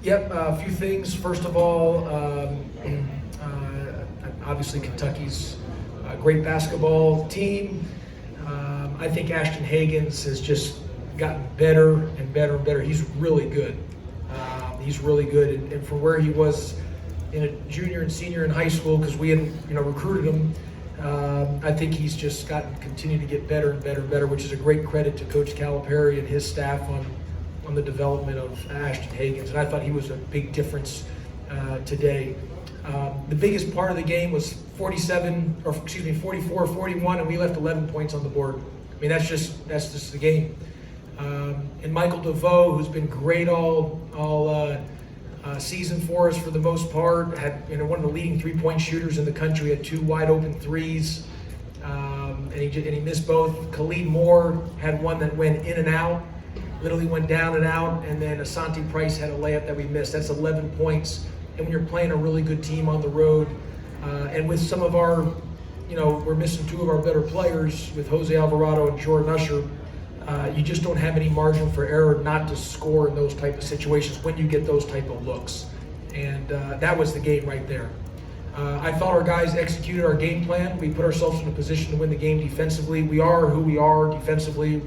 Yep, a few things. First of all, obviously Kentucky's a great basketball team. I think Ashton Hagans has just gotten better and better and better. He's really good. He's really good, and from where he was in a junior and senior in high school, because we had recruited him, I think he's just continued to get better and better and better, which is a great credit to Coach Calipari and his staff on the development of Ashton Hagans, and I thought he was a big difference today. The biggest part of the game was 44-41, and we left 11 points on the board. I mean, that's just the game. And Michael DeVoe, who's been great all season for us for the most part, had one of the leading three-point shooters in the country, had 2 wide open threes, and he missed both. Khalid Moore had one that went in and out, literally went down and out, and then Asante Price had a layup that we missed. That's 11 points. And when you're playing a really good team on the road, and with some of our, we're missing 2 of our better players with Jose Alvarado and Jordan Usher, you just don't have any margin for error not to score in those type of situations when you get those type of looks. And that was the game right there. I thought our guys executed our game plan. We put ourselves in a position to win the game defensively. We are who we are defensively.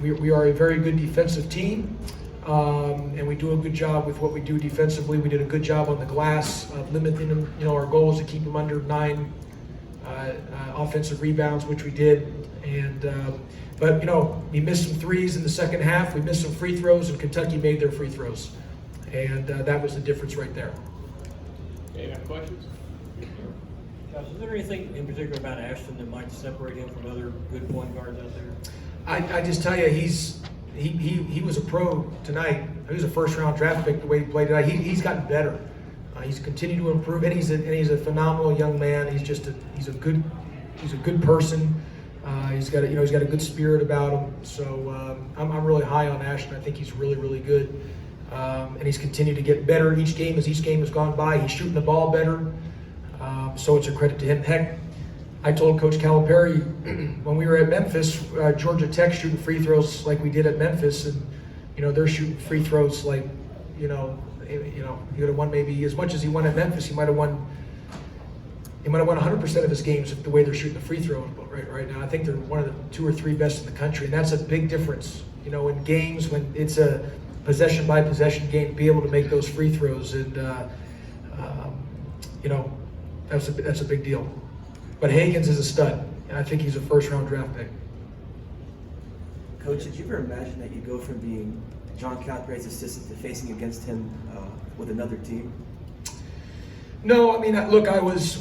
We are a very good defensive team. And we do a good job with what we do defensively. We did a good job on the glass, limiting them. Our goal is to keep them under 9 offensive rebounds, which we did. And but we missed some threes in the second half. We missed some free throws, and Kentucky made their free throws, and that was the difference right there. Okay, any questions? Josh, is there anything in particular about Ashton that might separate him from other good point guards out there? I just tell you, he was a pro tonight. He was a first-round draft pick the way he played tonight. He's gotten better. He's continued to improve, and he's a phenomenal young man. He's a good person. He's got a good spirit about him. So I'm really high on Ashton. I think he's really, really good, and he's continued to get better each game as each game has gone by. He's shooting the ball better, so it's a credit to him. Heck, I told Coach Calipari when we were at Memphis, Georgia Tech shooting free throws like we did at Memphis, and they're shooting free throws like he would have won maybe as much as he won at Memphis. He might have won 100% of his games the way they're shooting the free throw right now. I think they're one of the 2 or 3 best in the country, and that's a big difference. In games when it's a possession by possession game, be able to make those free throws, and that's a big deal. But Hagans is a stud, and I think he's a first-round draft pick. Coach, did you ever imagine that you'd go from being John Calipari's assistant to facing against him with another team? No, I mean, look,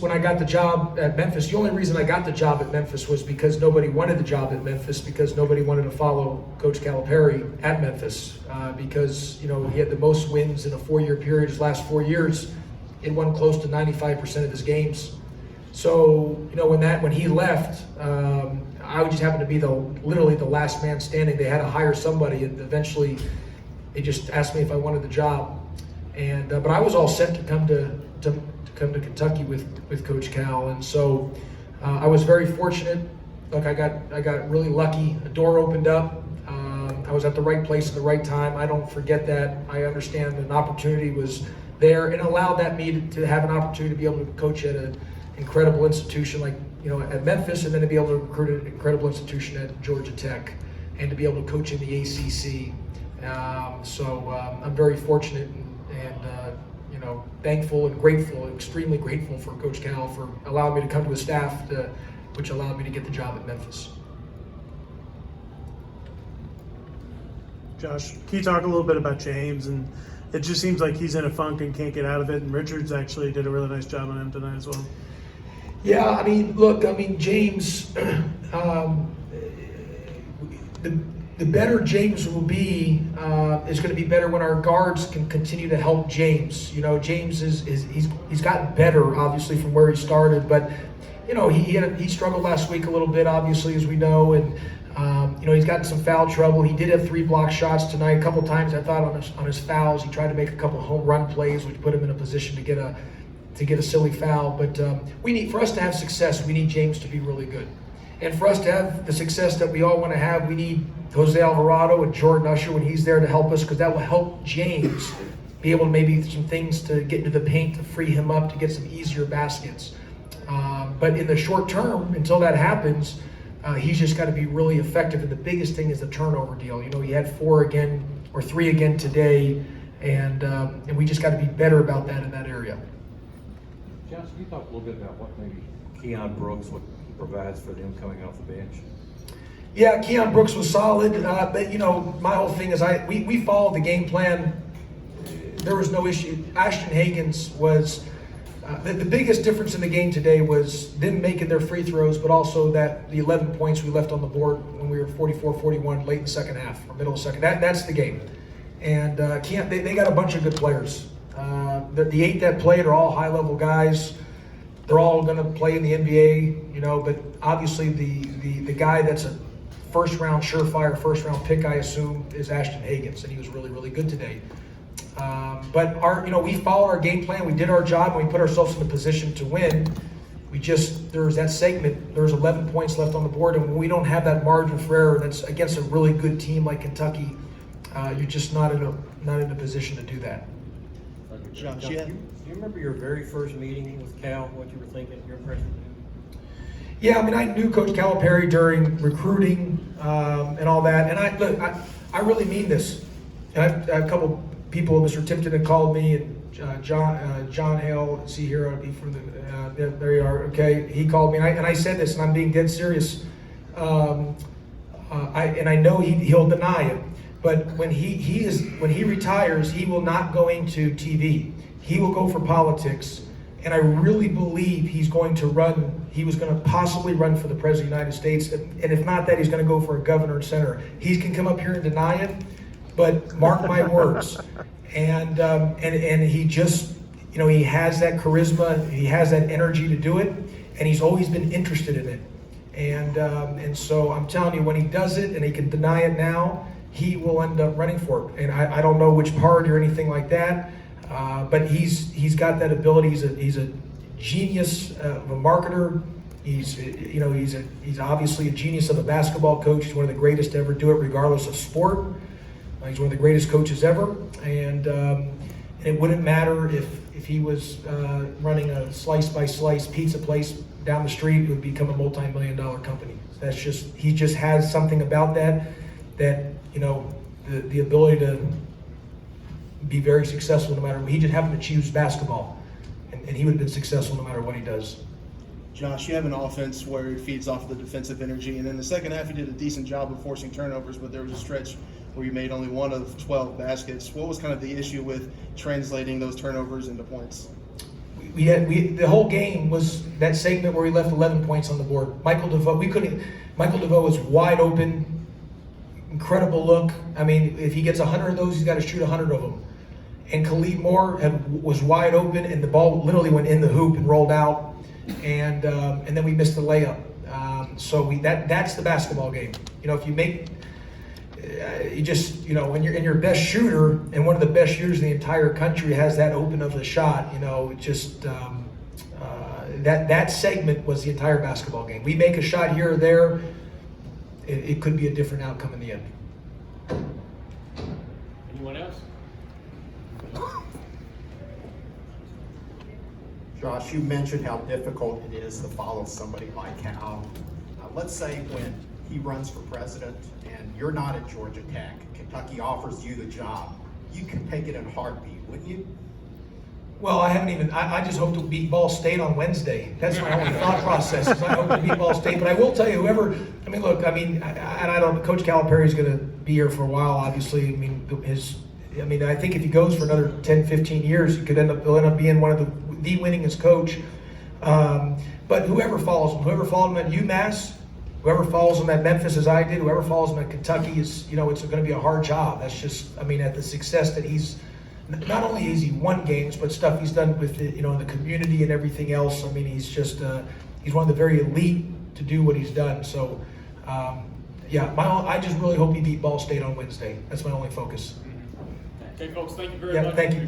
when I got the job at Memphis, the only reason I got the job at Memphis was because nobody wanted the job at Memphis, because nobody wanted to follow Coach Calipari at Memphis, because, he had the most wins in a 4-year period. His last 4 years, he won close to 95% of his games. So, when he left, I would just happen to be literally the last man standing. They had to hire somebody, and eventually they just asked me if I wanted the job. And but I was all set to come to Kentucky with Coach Cal, and so I was very fortunate. Look, I got really lucky. A door opened up. I was at the right place at the right time. I don't forget that. I understand an opportunity was there, and allowed me to have an opportunity to be able to coach at an incredible institution like at Memphis, and then to be able to recruit an incredible institution at Georgia Tech, and to be able to coach in the ACC. So I'm very fortunate and thankful and grateful, extremely grateful for Coach Cal for allowing me to come to his staff, which allowed me to get the job at Memphis. Josh, can you talk a little bit about James? And it just seems like he's in a funk and can't get out of it. And Richards actually did a really nice job on him tonight as well. Yeah, I mean, look, James, the better James will be is going to be better when our guards can continue to help James. James he's gotten better, obviously, from where he started, but he struggled last week a little bit, obviously, as we know, and he's gotten some foul trouble. He did have 3 block shots tonight. A couple times I thought on his fouls he tried to make a couple home run plays, which put him in a position to get a silly foul. But for us to have success, we need James to be really good. And for us to have the success that we all want to have, we need Jose Alvarado and Jordan Usher when he's there to help us, because that will help James be able to maybe some things to get into the paint to free him up to get some easier baskets. But in the short term, until that happens, he's just got to be really effective. And the biggest thing is the turnover deal. You know, he had 3 again today, and we just got to be better about that in that area. Josh, can you talk a little bit about what maybe Keon Brooks, what he provides for them coming off the bench? Yeah, Keon Brooks was solid, but you know, my whole thing is we followed the game plan. There was no issue. Ashton Hagans was the biggest difference in the game today was them making their free throws, but also that the 11 points we left on the board when we were 44-41 late in the second half or middle of the second. That's the game. And Keon, they got a bunch of good players. The 8 that played are all high-level guys. They're all going to play in the NBA, you know. But obviously, the guy that's a first-round surefire, first-round pick, I assume, is Ashton Hagans, and he was really, really good today. But we followed our game plan. We did our job, and we put ourselves in a position to win. There was that segment. There was 11 points left on the board, and when we don't have that margin for error, that's against a really good team like Kentucky. You're just not in a position to do that. Josh, do you remember your very first meeting with Cal? What you were thinking? Your impression of him? Yeah, I mean, I knew Coach Calipari during recruiting and all that, and I really mean this. And I have a couple people, Mr. Tipton had called me, and John Hale, see here, I'll be from there you are, okay, he called me, and I said this, and I'm being dead serious, and I know he'll deny it, but when he retires, he will not go into TV. He will go for politics, and I really believe he was going to possibly run for the President of the United States, and if not that, he's going to go for a governor and senator. He can come up here and deny it, but mark my words. And he just, you know, he has that charisma, he has that energy to do it, and he's always been interested in it. And so I'm telling you, when he does it and he can deny it now, he will end up running for it. And I don't know which party or anything like that, but he's got that ability. He's a genius of a marketer. He's obviously a genius of a basketball coach. He's one of the greatest to ever do it, regardless of sport. He's one of the greatest coaches ever, and it wouldn't matter if he was running a slice-by-slice pizza place down the street. It would become a multi-million-dollar company. He just has something about that you know, the ability to be very successful no matter what. He just happened to choose basketball, and he would have been successful no matter what he does. Josh, you have an offense where it feeds off the defensive energy, and in the second half you did a decent job of forcing turnovers, but there was a stretch where you made only 1 of 12 baskets. What was kind of the issue with translating those turnovers into points? The whole game was that segment where we left 11 points on the board. Michael DeVoe was wide open, incredible look. I mean, if he gets 100 of those, he's got to shoot 100 of them. And Khalid Moore was wide open, and the ball literally went in the hoop and rolled out, and then we missed the layup. So that's the basketball game. You know, if you make when you're in your best shooter, and one of the best shooters in the entire country has that open of the shot, you know, that segment was the entire basketball game. We make a shot here or there, it could be a different outcome in the end. Anyone else? Josh, you mentioned how difficult it is to follow somebody like Cal. Let's say when he runs for president and you're not at Georgia Tech, Kentucky offers you the job, you can take it in a heartbeat, wouldn't you? Well, I just hope to beat Ball State on Wednesday. That's my only thought process, is I hope to beat Ball State. But I will tell you, Coach Calipari is going to be here for a while, obviously. I think if he goes for another 10, 15 years, he'll end up being one of the winningest coach. But whoever follows him at UMass, whoever follows him at Memphis as I did, whoever follows him at Kentucky it's going to be a hard job. That's just, at the success that he's, not only has he won games, but stuff he's done with in the community and everything else. He's just, he's one of the very elite to do what he's done. So, I just really hope he beat Ball State on Wednesday. That's my only focus. Okay, folks, thank you very much. Thank you.